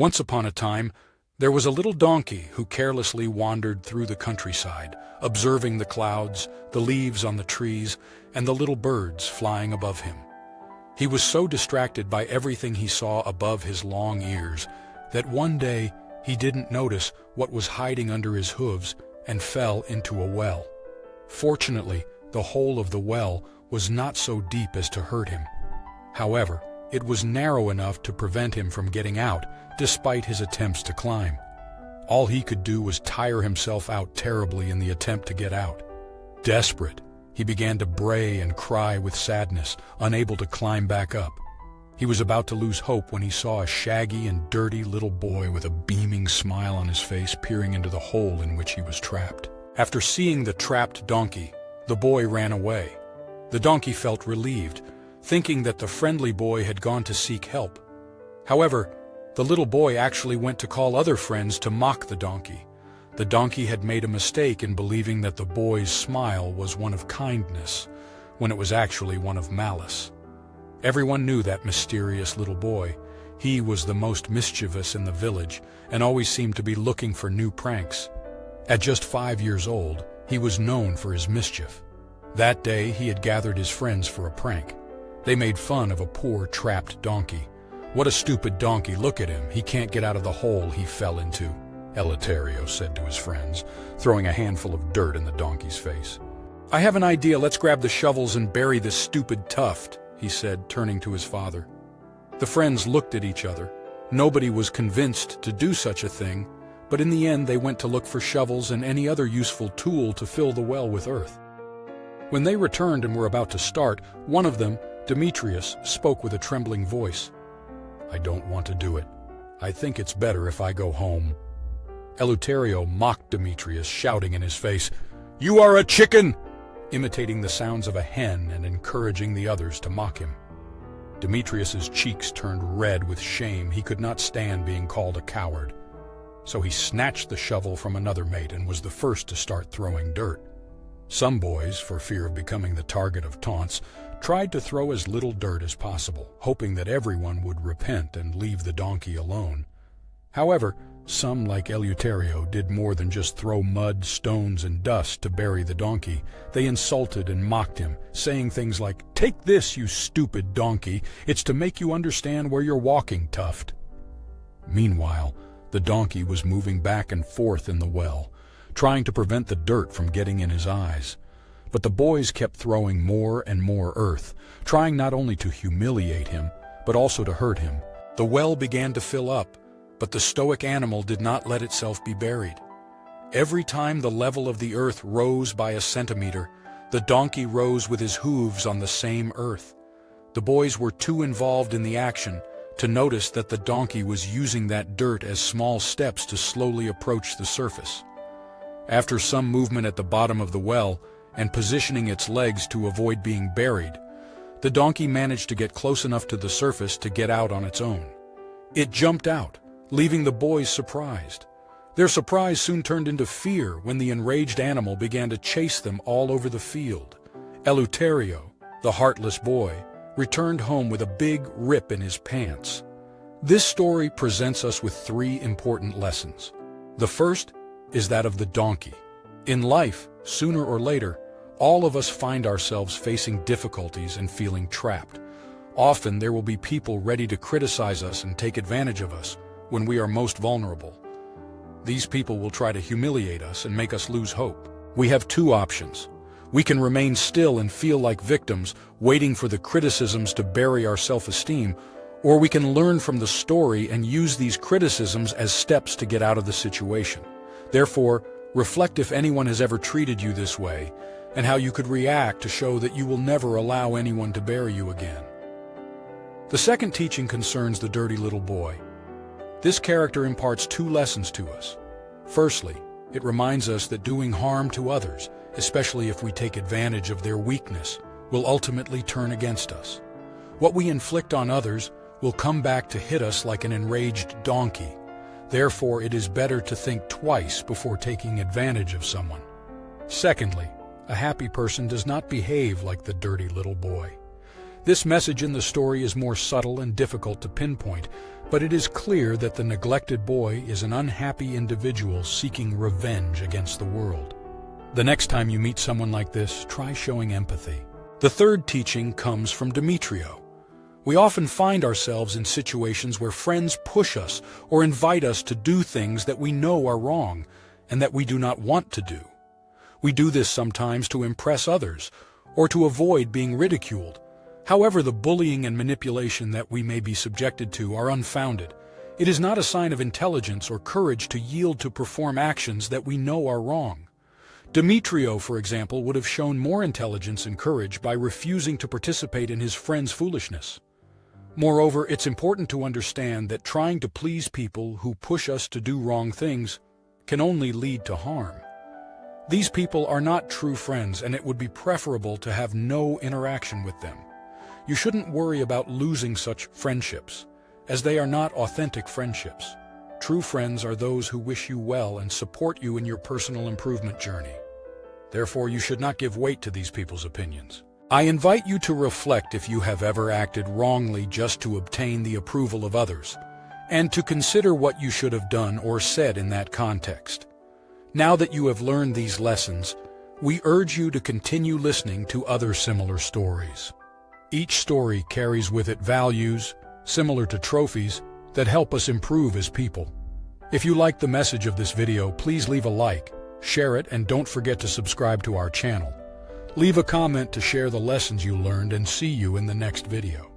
Once upon a time, there was a little donkey who carelessly wandered through the countryside, observing the clouds, the leaves on the trees, and the little birds flying above him. He was so distracted by everything he saw above his long ears that one day he didn't notice what was hiding under his hooves and fell into a well. Fortunately, the hole of the well was not so deep as to hurt him. However, it was narrow enough to prevent him from getting out, despite his attempts to climb. All he could do was tire himself out terribly in the attempt to get out. Desperate, he began to bray and cry with sadness, unable to climb back up. He was about to lose hope when he saw a shaggy and dirty little boy with a beaming smile on his face peering into the hole in which he was trapped. After seeing the trapped donkey, the boy ran away. The donkey felt relieved, thinking that the friendly boy had gone to seek help. However, the little boy actually went to call other friends to mock the donkey. The donkey had made a mistake in believing that the boy's smile was one of kindness, when it was actually one of malice. Everyone knew that mysterious little boy. He was the most mischievous in the village and always seemed to be looking for new pranks. At just 5 years old, he was known for his mischief. That day, he had gathered his friends for a prank. They made fun of a poor, trapped donkey. "What a stupid donkey, look at him. He can't get out of the hole he fell into," Eleuterio said to his friends, throwing a handful of dirt in the donkey's face. "I have an idea, let's grab the shovels and bury this stupid tuft," he said, turning to his father. The friends looked at each other. Nobody was convinced to do such a thing, but in the end they went to look for shovels and any other useful tool to fill the well with earth. When they returned and were about to start, one of them, Demetrius, spoke with a trembling voice. "I don't want to do it. I think it's better if I go home." Eleuterio mocked Demetrius, shouting in his face, "You are a chicken!" imitating the sounds of a hen and encouraging the others to mock him. Demetrius's cheeks turned red with shame. He could not stand being called a coward. So he snatched the shovel from another mate and was the first to start throwing dirt. Some boys, for fear of becoming the target of taunts, tried to throw as little dirt as possible, hoping that everyone would repent and leave the donkey alone. However, some, like Eleuterio, did more than just throw mud, stones, and dust to bury the donkey. They insulted and mocked him, saying things like, "Take this, you stupid donkey. It's to make you understand where you're walking, tuft." Meanwhile, the donkey was moving back and forth in the well, trying to prevent the dirt from getting in his eyes. But the boys kept throwing more and more earth, trying not only to humiliate him, but also to hurt him. The well began to fill up, but the stoic animal did not let itself be buried. Every time the level of the earth rose by a centimeter, the donkey rose with his hooves on the same earth. The boys were too involved in the action to notice that the donkey was using that dirt as small steps to slowly approach the surface. After some movement at the bottom of the well, and positioning its legs to avoid being buried, the donkey managed to get close enough to the surface to get out on its own. It jumped out, leaving the boys surprised. Their surprise soon turned into fear when the enraged animal began to chase them all over the field. Eleuterio, the heartless boy, returned home with a big rip in his pants. This story presents us with 3 important lessons. The first is that of the donkey. In life, sooner or later, all of us find ourselves facing difficulties and feeling trapped. Often there will be people ready to criticize us and take advantage of us when we are most vulnerable. These people will try to humiliate us and make us lose hope. We have 2 options. We can remain still and feel like victims, waiting for the criticisms to bury our self-esteem, or we can learn from the story and use these criticisms as steps to get out of the situation. Therefore, reflect if anyone has ever treated you this way, and how you could react to show that you will never allow anyone to bury you again. The second teaching concerns the dirty little boy. This character imparts 2 lessons to us. Firstly, it reminds us that doing harm to others, especially if we take advantage of their weakness, will ultimately turn against us. What we inflict on others will come back to hit us like an enraged donkey. Therefore, it is better to think twice before taking advantage of someone. Secondly, a happy person does not behave like the dirty little boy. This message in the story is more subtle and difficult to pinpoint, but it is clear that the neglected boy is an unhappy individual seeking revenge against the world. The next time you meet someone like this, try showing empathy. The third teaching comes from Demetrio. We often find ourselves in situations where friends push us or invite us to do things that we know are wrong and that we do not want to do. We do this sometimes to impress others or to avoid being ridiculed. However, the bullying and manipulation that we may be subjected to are unfounded. It is not a sign of intelligence or courage to yield to perform actions that we know are wrong. Demetrio, for example, would have shown more intelligence and courage by refusing to participate in his friend's foolishness. Moreover, it's important to understand that trying to please people who push us to do wrong things can only lead to harm. These people are not true friends, and it would be preferable to have no interaction with them. You shouldn't worry about losing such friendships, as they are not authentic friendships. True friends are those who wish you well and support you in your personal improvement journey. Therefore, you should not give weight to these people's opinions. I invite you to reflect if you have ever acted wrongly just to obtain the approval of others, and to consider what you should have done or said in that context. Now that you have learned these lessons, we urge you to continue listening to other similar stories. Each story carries with it values, similar to trophies, that help us improve as people. If you like the message of this video, please leave a like, share it, and don't forget to subscribe to our channel. Leave a comment to share the lessons you learned, and see you in the next video.